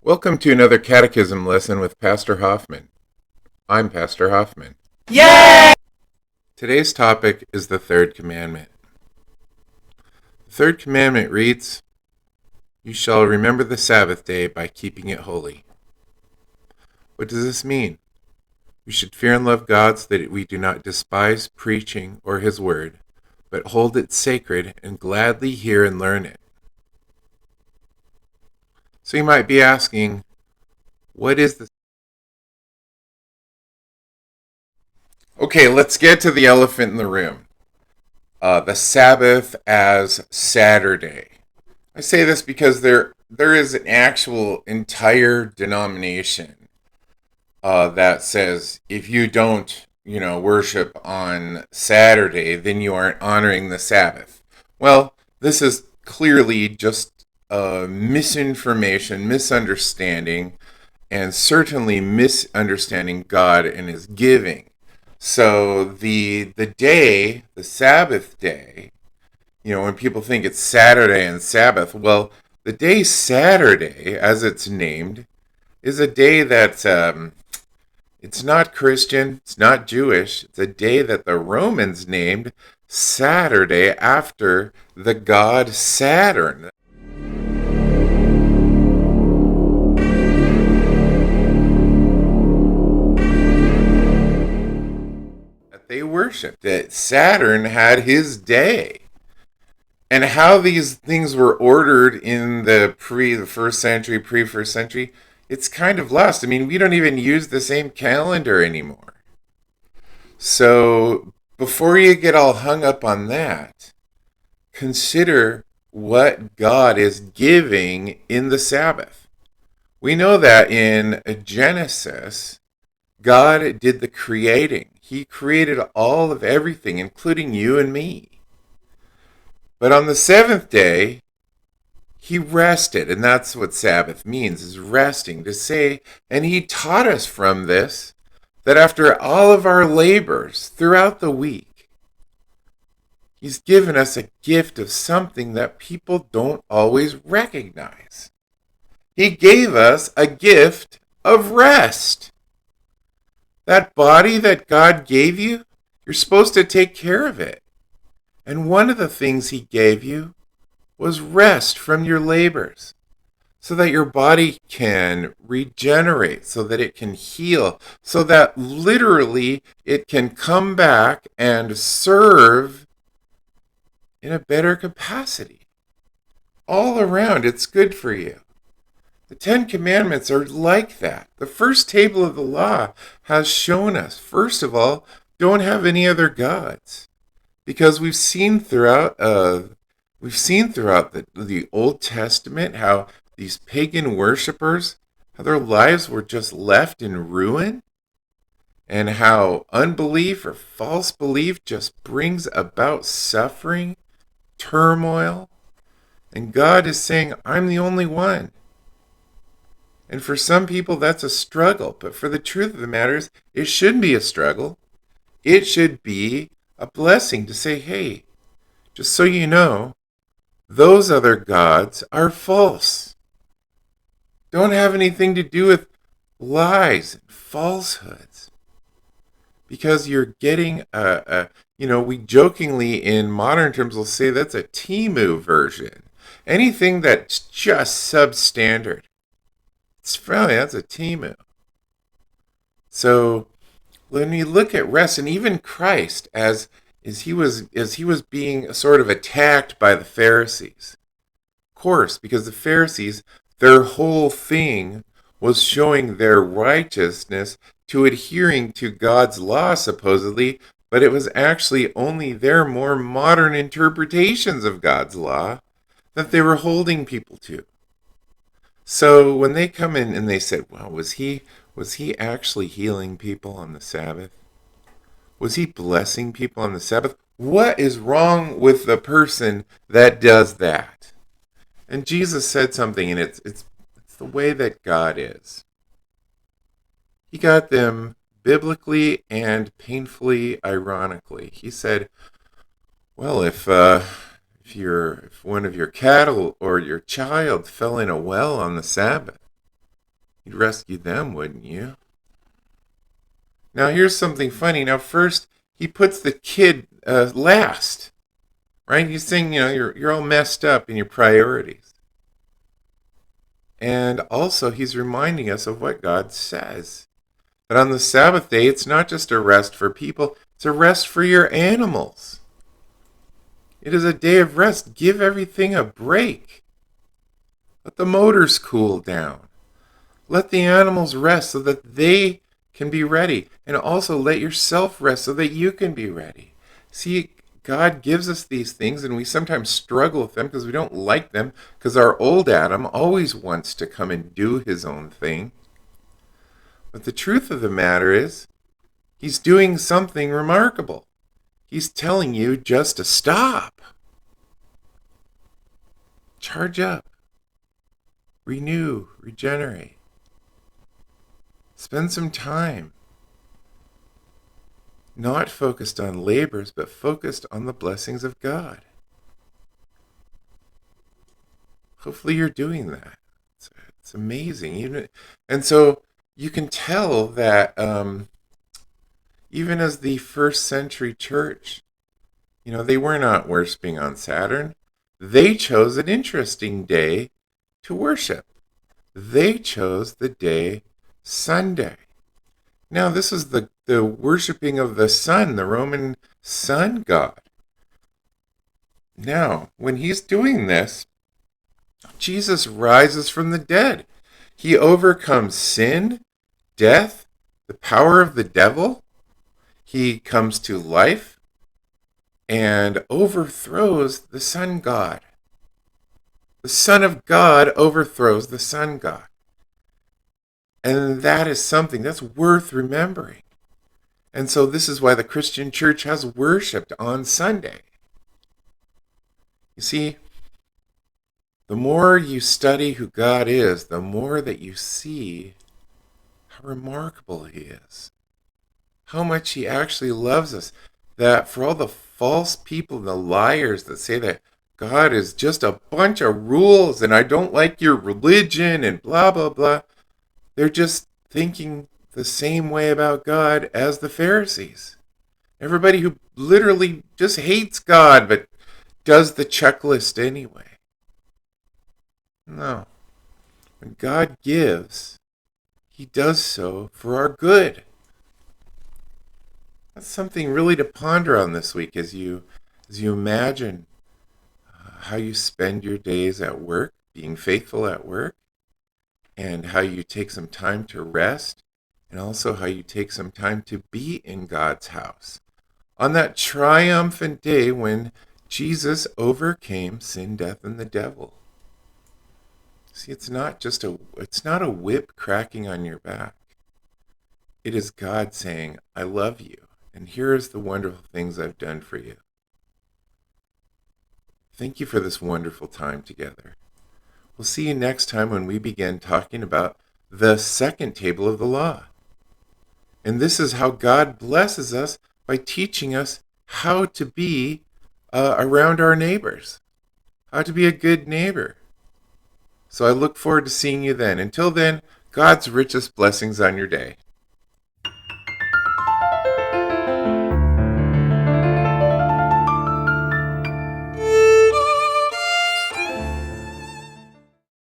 Welcome to another Catechism lesson with Pastor Hoffman. I'm Pastor Hoffman. Yay! Today's topic is the third commandment. The third commandment reads, "You shall remember the Sabbath day by keeping it holy." What does this mean? We should fear and love God so that we do not despise preaching or His word, but hold it sacred and gladly hear and learn it. So you might be asking, what is the... Okay, let's get to the elephant in the room. The Sabbath as Saturday. I say this because there is an actual entire denomination that says if you don't, worship on Saturday, then you aren't honoring the Sabbath. Well, this is clearly just misinformation, misunderstanding, and certainly misunderstanding God and His giving. So the day, the Sabbath day, when people think it's Saturday and Sabbath, well, the day Saturday, as it's named, is a day that it's not Christian, it's not Jewish. It's a day that the Romans named Saturday after the god Saturn. They worshipped that Saturn had his day. And how these things were ordered in the first century, pre-first century, it's kind of lost. I mean, we don't even use the same calendar anymore. So before you get all hung up on that, consider what God is giving in the Sabbath. We know that in Genesis, God did the creating. He created all of everything, including you and me. But on the seventh day, He rested, and that's what Sabbath means, is resting, to say, and He taught us from this, that after all of our labors throughout the week, He's given us a gift of something that people don't always recognize. He gave us a gift of rest. That body that God gave you, you're supposed to take care of it. And one of the things He gave you was rest from your labors, so that your body can regenerate, so that it can heal, so that literally it can come back and serve in a better capacity. All around, it's good for you. The Ten Commandments are like that. The first table of the law has shown us, first of all, don't have any other gods. Because we've seen throughout the Old Testament how these pagan worshipers, how their lives were just left in ruin, and how unbelief or false belief just brings about suffering, turmoil, and God is saying, I'm the only one. And for some people, that's a struggle. But for the truth of the matter is, it shouldn't be a struggle. It should be a blessing to say, hey, just so you know, those other gods are false. Don't have anything to do with lies and falsehoods. Because you're getting we jokingly in modern terms will say that's a Temu version. Anything that's just substandard. That's a Temu. So when we look at rest, and even Christ, as he was being sort of attacked by the Pharisees, of course, because the Pharisees, their whole thing was showing their righteousness to adhering to God's law, supposedly, but it was actually only their more modern interpretations of God's law that they were holding people to. So when they come in and they said, well, was he actually healing people on the Sabbath? Was he blessing people on the Sabbath? What is wrong with the person that does that? And Jesus said something, and it's the way that God is. He got them biblically and painfully ironically. He said, well, if one of your cattle or your child fell in a well on the Sabbath, You'd rescue them, wouldn't you? Now, here's something funny. Now, first, he puts the kid last, right? He's saying, you're all messed up in your priorities. And also, he's reminding us of what God says. That on the Sabbath day, it's not just a rest for people, it's a rest for your animals. It is a day of rest. Give everything a break. Let the motors cool down. Let the animals rest so that they can be ready. And also let yourself rest so that you can be ready. See, God gives us these things and we sometimes struggle with them because we don't like them because our old Adam always wants to come and do his own thing. But the truth of the matter is, he's doing something remarkable. He's telling you just to stop. Charge up. Renew. Regenerate. Spend some time. Not focused on labors, but focused on the blessings of God. Hopefully you're doing that. It's amazing. And so you can tell that even as the first century church, they were not worshiping on Saturn. They chose an interesting day to worship. They chose the day Sunday. Now, this is the worshiping of the sun, the Roman sun god. Now, when he's doing this, Jesus rises from the dead. He overcomes sin, death, the power of the devil. He comes to life and overthrows the sun god. The Son of God overthrows the sun god. And that is something that's worth remembering. And so this is why the Christian church has worshipped on Sunday. You see, the more you study who God is, the more that you see how remarkable he is. How much he actually loves us. That for all the false people and the liars that say that God is just a bunch of rules and I don't like your religion and blah, blah, blah, they're just thinking the same way about God as the Pharisees. Everybody who literally just hates God but does the checklist anyway. No. When God gives, he does so for our good. That's something really to ponder on this week as you imagine how you spend your days at work, being faithful at work, and how you take some time to rest, and also how you take some time to be in God's house on that triumphant day when Jesus overcame sin, death, and the devil. See, it's not a whip cracking on your back. It is God saying, I love you, and here is the wonderful things I've done for you. Thank you for this wonderful time together. We'll see you next time when we begin talking about the second table of the law. And this is how God blesses us by teaching us how to be around our neighbors, how to be a good neighbor. So I look forward to seeing you then. Until then, God's richest blessings on your day.